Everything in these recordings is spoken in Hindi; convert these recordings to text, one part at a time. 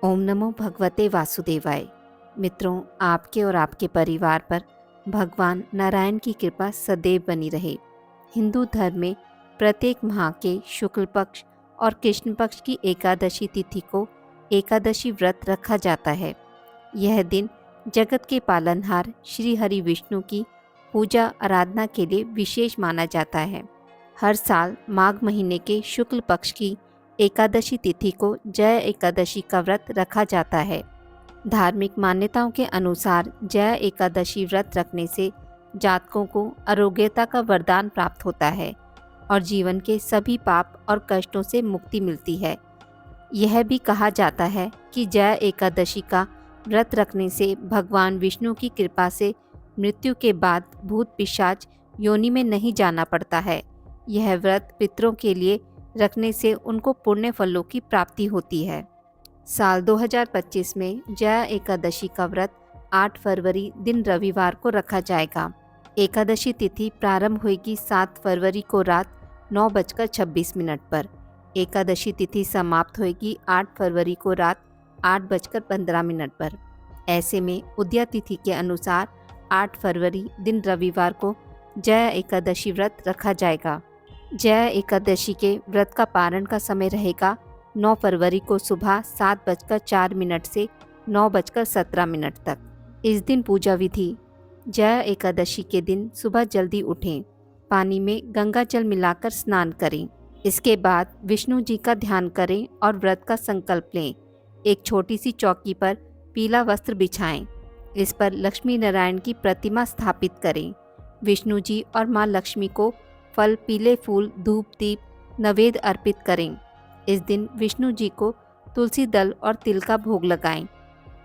ओम नमो भगवते वासुदेवाय। मित्रों, आपके और आपके परिवार पर भगवान नारायण की कृपा सदैव बनी रहे। हिंदू धर्म में प्रत्येक माह के शुक्ल पक्ष और कृष्ण पक्ष की एकादशी तिथि को एकादशी व्रत रखा जाता है। यह दिन जगत के पालनहार श्री हरि विष्णु की पूजा आराधना के लिए विशेष माना जाता है। हर साल माघ महीने के शुक्ल पक्ष की एकादशी तिथि को जय एकादशी का व्रत रखा जाता है। धार्मिक मान्यताओं के अनुसार जय एकादशी व्रत रखने से जातकों को आरोग्यता का वरदान प्राप्त होता है और जीवन के सभी पाप और कष्टों से मुक्ति मिलती है। यह भी कहा जाता है कि जय एकादशी का व्रत रखने से भगवान विष्णु की कृपा से मृत्यु के बाद भूत पिशाच योनि में नहीं जाना पड़ता है। यह व्रत पितरों के लिए रखने से उनको पुण्य फलों की प्राप्ति होती है। साल 2025 में जया एकादशी का व्रत 8 फरवरी दिन रविवार को रखा जाएगा। एकादशी तिथि प्रारंभ होगी 7 फरवरी को रात 9:26 पर। एकादशी तिथि समाप्त होगी 8 फरवरी को रात 8:15 पर। ऐसे में उदया तिथि के अनुसार 8 फरवरी दिन रविवार को जया एकादशी व्रत रखा जाएगा। जया एकादशी के व्रत का पारण का समय रहेगा 9 फरवरी को सुबह 7:04 से 9:17 तक। इस दिन पूजा विधि: जया एकादशी के दिन सुबह जल्दी उठें, पानी में गंगा जल मिलाकर स्नान करें। इसके बाद विष्णु जी का ध्यान करें और व्रत का संकल्प लें। एक छोटी सी चौकी पर पीला वस्त्र बिछाएं। इस पर लक्ष्मी नारायण की प्रतिमा स्थापित करें। विष्णु जी और माँ लक्ष्मी को फल, पीले फूल, धूप, दीप, नैवेद्य अर्पित करें। इस दिन विष्णु जी को तुलसी दल और तिल का भोग लगाएं।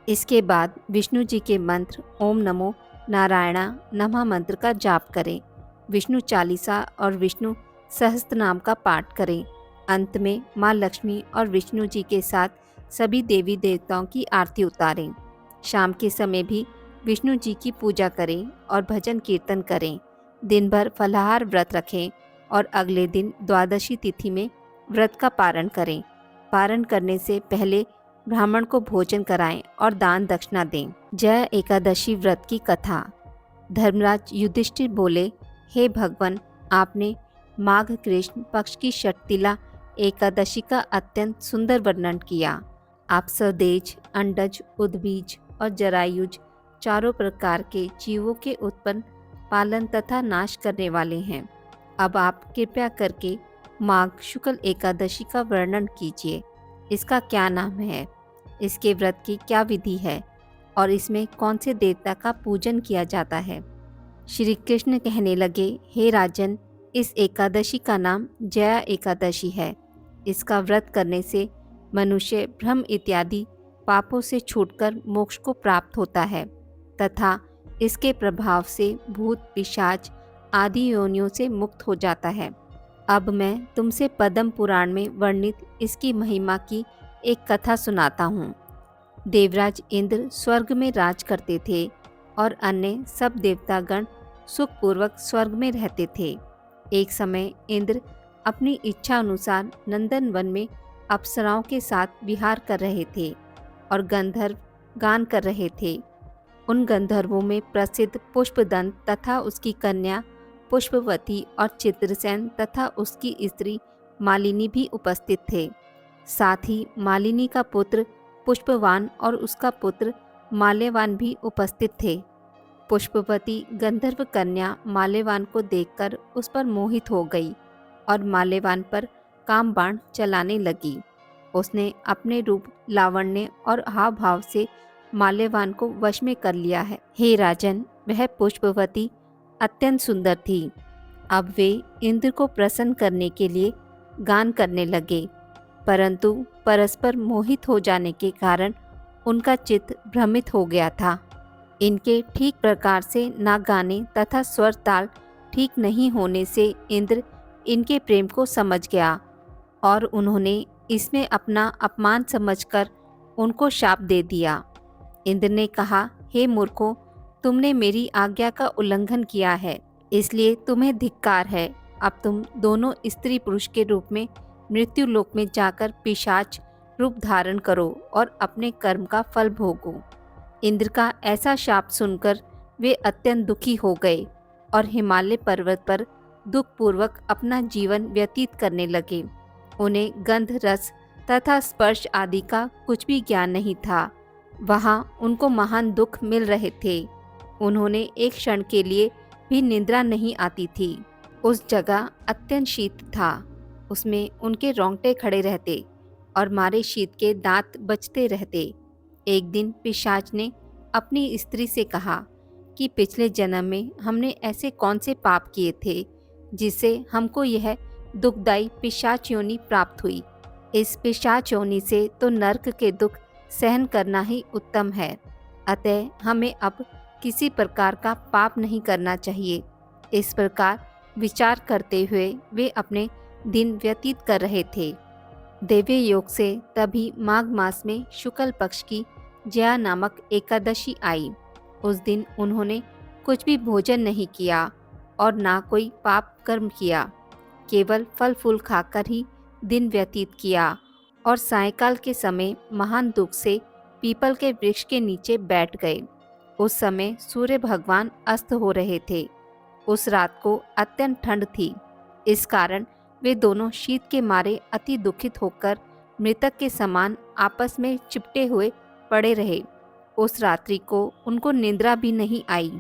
इसके बाद विष्णु जी के मंत्र ओम नमो नारायणा नमः मंत्र का जाप करें। विष्णु चालीसा और विष्णु सहस्त्र नाम का पाठ करें। अंत में माँ लक्ष्मी और विष्णु जी के साथ सभी देवी देवताओं की आरती उतारें। शाम के समय भी विष्णु जी की पूजा करें और भजन कीर्तन करें। दिन भर फलाहार व्रत रखें और अगले दिन द्वादशी तिथि में व्रत का पारण करें। पारण करने से पहले ब्राह्मण को भोजन कराएं और दान दक्षिणा दें। जय एकादशी व्रत की कथा। धर्मराज युधिष्ठिर बोले, हे भगवान, आपने माघ कृष्ण पक्ष की षटतिला एकादशी का अत्यंत सुंदर वर्णन किया। आप सदेज, अंडज, उद्बीज और जरायुज चारों प्रकार के जीवों के उत्पन्न, पालन तथा नाश करने वाले हैं। अब आप कृपया करके माघ शुक्ल एकादशी का वर्णन कीजिए। इसका क्या नाम है, इसके व्रत की क्या विधि है और इसमें कौन से देवता का पूजन किया जाता है। श्री कृष्ण कहने लगे, हे राजन, इस एकादशी का नाम जया एकादशी है। इसका व्रत करने से मनुष्य भ्रम इत्यादि पापों से छूटकर मोक्ष को प्राप्त होता है तथा इसके प्रभाव से भूत पिशाच आदि योनियों से मुक्त हो जाता है। अब मैं तुमसे पद्म पुराण में वर्णित इसकी महिमा की एक कथा सुनाता हूँ। देवराज इंद्र स्वर्ग में राज करते थे और अन्य सब देवतागण सुखपूर्वक स्वर्ग में रहते थे। एक समय इंद्र अपनी इच्छा अनुसार नंदन वन में अप्सराओं के साथ विहार कर रहे थे और गंधर्व गान कर रहे थे। उन गंधर्वों में प्रसिद्ध पुष्पदंत तथा उसकी कन्या पुष्पवती और चित्रसेन तथा उसकी स्त्री मालिनी भी उपस्थित थे। साथ ही मालिनी का पुत्र पुष्पवान और उसका पुत्र माल्यवान भी उपस्थित थे। पुष्पवती गंधर्व कन्या माल्यवान को देखकर उस पर मोहित हो गई और माल्यवान पर काम बाण चलाने लगी। उसने अपने रूप, लावण्य और हाव भाव से माल्यवान को वश में कर लिया है। हे राजन, वह पुष्पवती अत्यंत सुंदर थी। अब वे इंद्र को प्रसन्न करने के लिए गान करने लगे, परंतु परस्पर मोहित हो जाने के कारण उनका चित्त भ्रमित हो गया था। इनके ठीक प्रकार से ना गाने तथा स्वर ताल ठीक नहीं होने से इंद्र इनके प्रेम को समझ गया और उन्होंने इसमें अपना अपमान समझकर उनको शाप दे दिया। इंद्र ने कहा, हे मूर्खों, तुमने मेरी आज्ञा का उल्लंघन किया है, इसलिए तुम्हें धिक्कार है। अब तुम दोनों स्त्री पुरुष के रूप में मृत्यु लोक में जाकर पिशाच रूप धारण करो और अपने कर्म का फल भोगो। इंद्र का ऐसा शाप सुनकर वे अत्यंत दुखी हो गए और हिमालय पर्वत पर दुखपूर्वक अपना जीवन व्यतीत करने लगे। उन्हें गंध, रस तथा स्पर्श आदि का कुछ भी ज्ञान नहीं था। वहाँ उनको महान दुख मिल रहे थे। उन्होंने एक क्षण के लिए भी निद्रा नहीं आती थी। उस जगह अत्यंत शीत था। उसमें उनके रोंगटे खड़े रहते और मारे शीत के दांत बचते रहते। एक दिन पिशाच ने अपनी स्त्री से कहा कि पिछले जन्म में हमने ऐसे कौन से पाप किए थे जिससे हमको यह दुखदायी पिशाच योनि प्राप्त हुई। इस पिशाच योनि से तो नरक के दुख सहन करना ही उत्तम है। अतः हमें अब किसी प्रकार का पाप नहीं करना चाहिए। इस प्रकार विचार करते हुए वे अपने दिन व्यतीत कर रहे थे। देव्य योग से तभी माघ मास में शुक्ल पक्ष की जया नामक एकादशी आई। उस दिन उन्होंने कुछ भी भोजन नहीं किया और ना कोई पाप कर्म किया। केवल फल फूल खाकर ही दिन व्यतीत किया और सायंकाल के समय महान दुख से पीपल के वृक्ष के नीचे बैठ गए। उस समय सूर्य भगवान अस्त हो रहे थे। उस रात को अत्यंत ठंड थी। इस कारण वे दोनों शीत के मारे अति दुखित होकर मृतक के समान आपस में चिपटे हुए पड़े रहे। उस रात्रि को उनको निद्रा भी नहीं आई।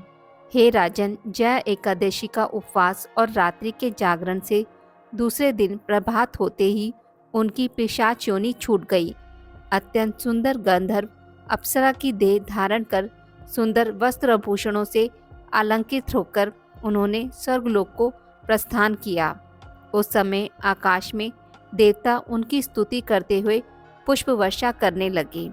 हे राजन, जया एकादशी का उपवास और रात्रि के जागरण से दूसरे दिन प्रभात होते ही उनकी पिशाच योनि छूट गई। अत्यंत सुंदर गंधर्व अप्सरा की देह धारण कर सुंदर वस्त्र आभूषणों से अलंकृत होकर उन्होंने स्वर्गलोक को प्रस्थान किया। उस समय आकाश में देवता उनकी स्तुति करते हुए पुष्प वर्षा करने लगे।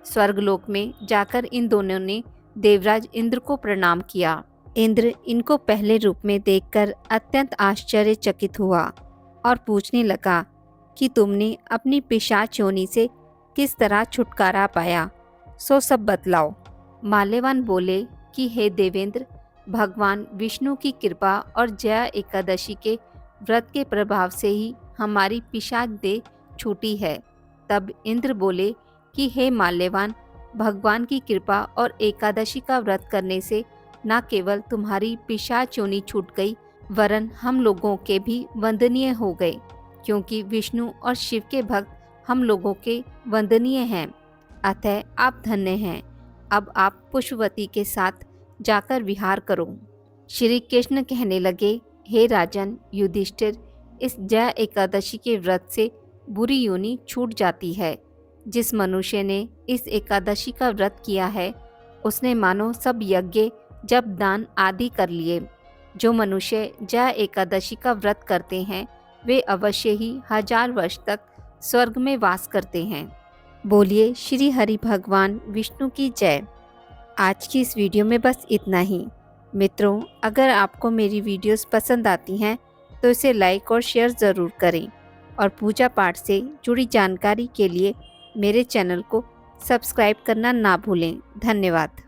स्वर्गलोक में जाकर इन दोनों ने देवराज इंद्र को प्रणाम किया। इंद्र इनको पहले रूप में देखकर अत्यंत आश्चर्यचकित हुआ और पूछने लगा कि तुमने अपनी पिशाच योनि से किस तरह छुटकारा पाया, सो सब बतलाओ। माल्यवान बोले कि हे देवेंद्र, भगवान विष्णु की कृपा और जया एकादशी के व्रत के प्रभाव से ही हमारी पिशाच देह छूटी है। तब इंद्र बोले कि हे माल्यवान, भगवान की कृपा और एकादशी का व्रत करने से न केवल तुम्हारी पिशाच योनि छूट गई, वरन हम लोगों के भी वंदनीय हो गए, क्योंकि विष्णु और शिव के भक्त हम लोगों के वंदनीय हैं। अतः आप धन्य हैं। अब आप पुष्पवती के साथ जाकर विहार करो। श्री कृष्ण कहने लगे, हे राजन युधिष्ठिर, इस जया एकादशी के व्रत से बुरी योनि छूट जाती है। जिस मनुष्य ने इस एकादशी का व्रत किया है उसने मानो सब यज्ञ, जप, दान आदि कर लिए। जो मनुष्य जया एकादशी का व्रत करते हैं वे अवश्य ही 1000 वर्ष तक स्वर्ग में वास करते हैं। बोलिए श्री हरि भगवान विष्णु की जय। आज की इस वीडियो में बस इतना ही। मित्रों, अगर आपको मेरी वीडियोस पसंद आती हैं तो इसे लाइक और शेयर ज़रूर करें और पूजा पाठ से जुड़ी जानकारी के लिए मेरे चैनल को सब्सक्राइब करना ना भूलें। धन्यवाद।